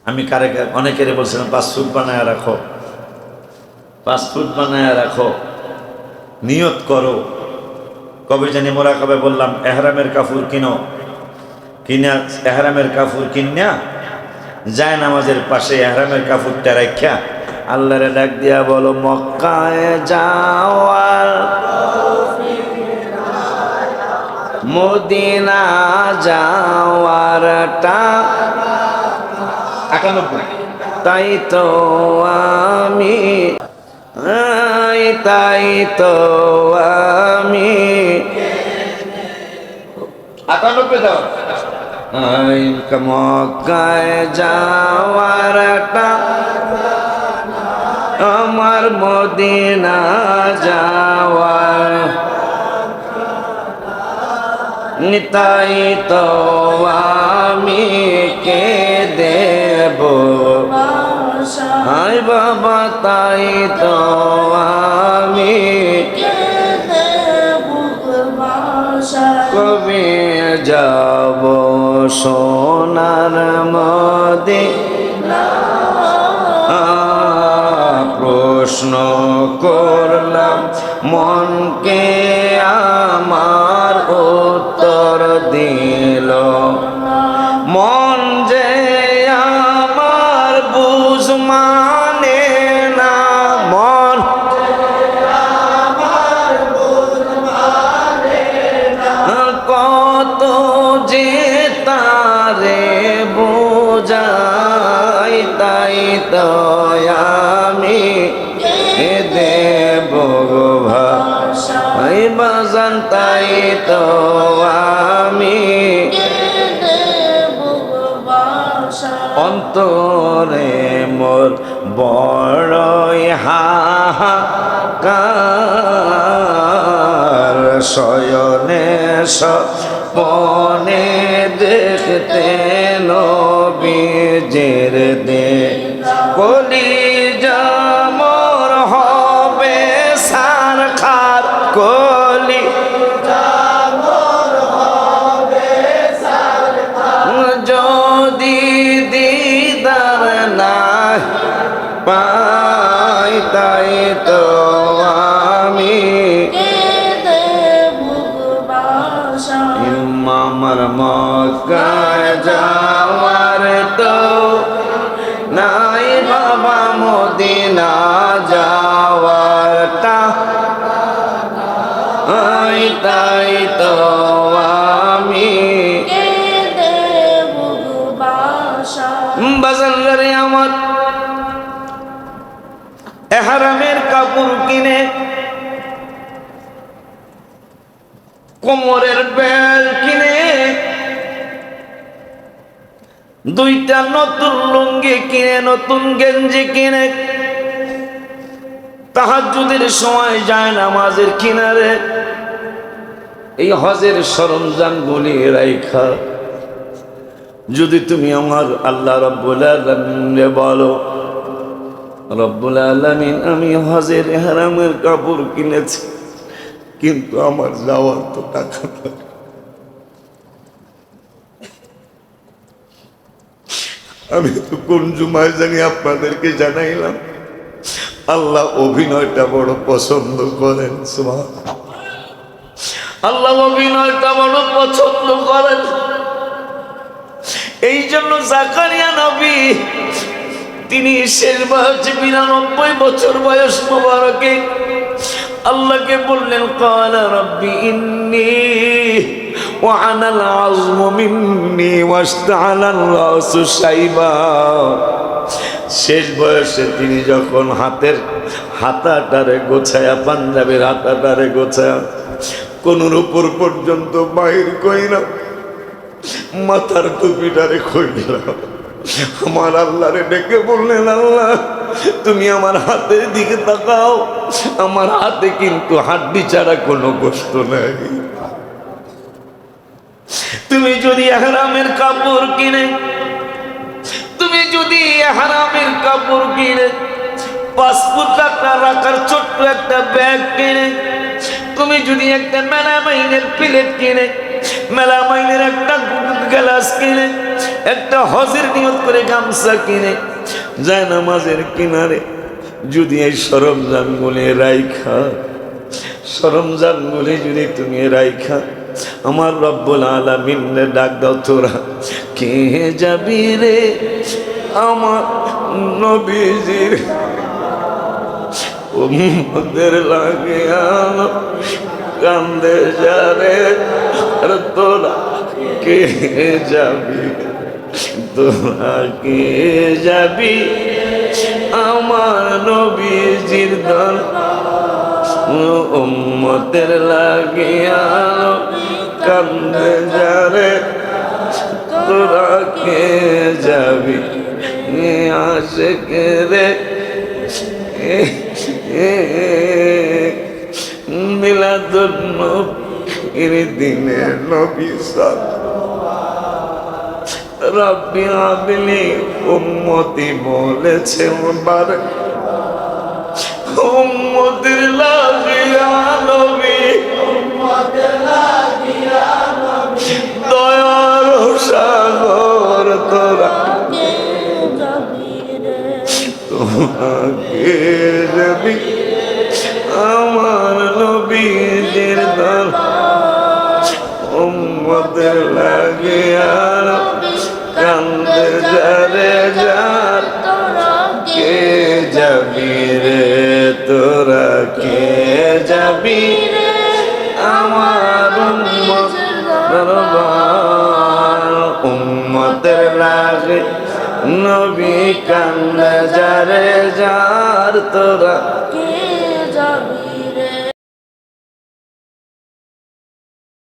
আমি অনেকের বলছিলাম 5 ফুট বানায় রাখো, 5 ফুট বানায় রাখো, নিয়ত করো। কবে জানি মোরাকাবে বললাম এহরামের কাপড় কিনা এহরামের কাপড় কিনা যায় নামাজের পাশে এহরামের কাপড়টা রাখা আল্লাহরে ডাক দিয়া বলো, মক্কায় যাওয়ার মদিনা যাওয়ারটা 98, তাই তো আমি তাই তো আমি 98 দাও। মক্কায় যাওয়ারটা আমার মদিনা যাওয়ার নিতাই তো আমি কে দেব হাই বাবা, তাই তো আমি কবে যাব সোনার মদিনা। প্রশ্ন করলাম মনকে আমার, উত্তর দিল মন যে আমার বুঝ মানে না, মন কত যে তারে বোঝাই, তাই তো আমি দেব ভাই বাজান, তাই তো আমি অন্তরে মোর বড়ই হাহাকার, শয়নে স্বপনে দেখতে নবীজির দেহ, কলিজা মোর হবে সারখার, কলিজা মোর হবে সারখার, যদি দিদার না পাই, তাই তো আমি আমার মক্কায় যাওয়ার তো নাই বাবা, মদিনা যাওয়ারটা তাই তো আমি বাজারে আমার এহরামের কাপড় কিনে, কোমরের বেল কিনে, 2টা নতুন লুঙ্গি কিনে, নতুন গেঞ্জি কিনে, তাহাজ্জুদের সময় যায় নামাজের কিনারে এই হজের সরঞ্জাম গুলি রাইখা যদি তুমি আমার আল্লাহ রব্বুল আলামিনকে বলো, রব্বুল আলামিন আমি হজের ইহরামের কাপড় কিনেছি কিন্তু আমার যাওয়ার তো টাকা নেই, আমি তো কোন জুমায় জানি আপনাদেরকে জানাইলাম। আল্লাহ অভিনয়টা বড় পছন্দ করেন, সুবহানাল্লাহ, আল্লাহ অভিনয়টা বড় পছন্দ করেন। এই জন্য জাকারিয়া নবী তিনি শেষ বয়সে 92 বছর বয়স মুবারকে আল্লাহকে বললেন, ক্বালা রাব্বি ইন্নী ওয়া'আনা আল-'আযমু মিন্নী ওয়াশতা'আলা আর-রা'সু শাইবা। শেষ বয়সে তিনি যখন হাতাটারে গোছায়া, পাঞ্জাবের হাতাটারে গোছায়া কোনোর উপর পর্যন্ত বাহির কইরা মাথার টুপিটারে খুইলা আমার আল্লাহরে ডেকে বললেন, আল্লাহ তুমি আমার হাতের দিকে তাকাও, আমার হাতে কিন্তু হাড্ডি ছাড়া কোনো গোশত নাই। তুমি যদি ইহরামের কাপড় কিনে, তুমি যদি ইহরামের কাপড় কিনে 5 ফুট টাকা রাখার ছোট্ট একটা ব্যাগ কিনে, তুমি যদি একটা মেলামাইনের প্লেট কিনে, মেলামাইনের একটা গ্লাস কিনে, একটা হজের নিয়ত করে গামছা কিনে যায় নামাজের কিনারে যদি এই সরঞ্জামগুলি রাইখা, সরঞ্জামগুলি যদি তুমি রাইখা আমার রব্বুল আলামিনের ডাক দাও, তোরা কে যাবি রে আমার নবীজির উম্মতের লাগে আলো কান্দে যারে, আর তোরা কে যাবি, তোরা কে যাবি আমার নবীজির দল উম্মতের লাগে আলো কান্দে যারে, তোরা কে যাবি আশিক রে মিলাদুন নবীর দিনে নবী রব্বি আবলি উম্মতি বলেছে মুবারক উম্মতির লাগিয়া নবী, দয়ার সাগর তোরা তোমাকে যাবি আমার নবীজির দল উম্মতের লাগিয়া কান্দে যারে যার, কে যাবি রে তোরা কে যাবি আমার উম্মতের লাগে নবী কান্দে যারে যার, তোরা কে যাবি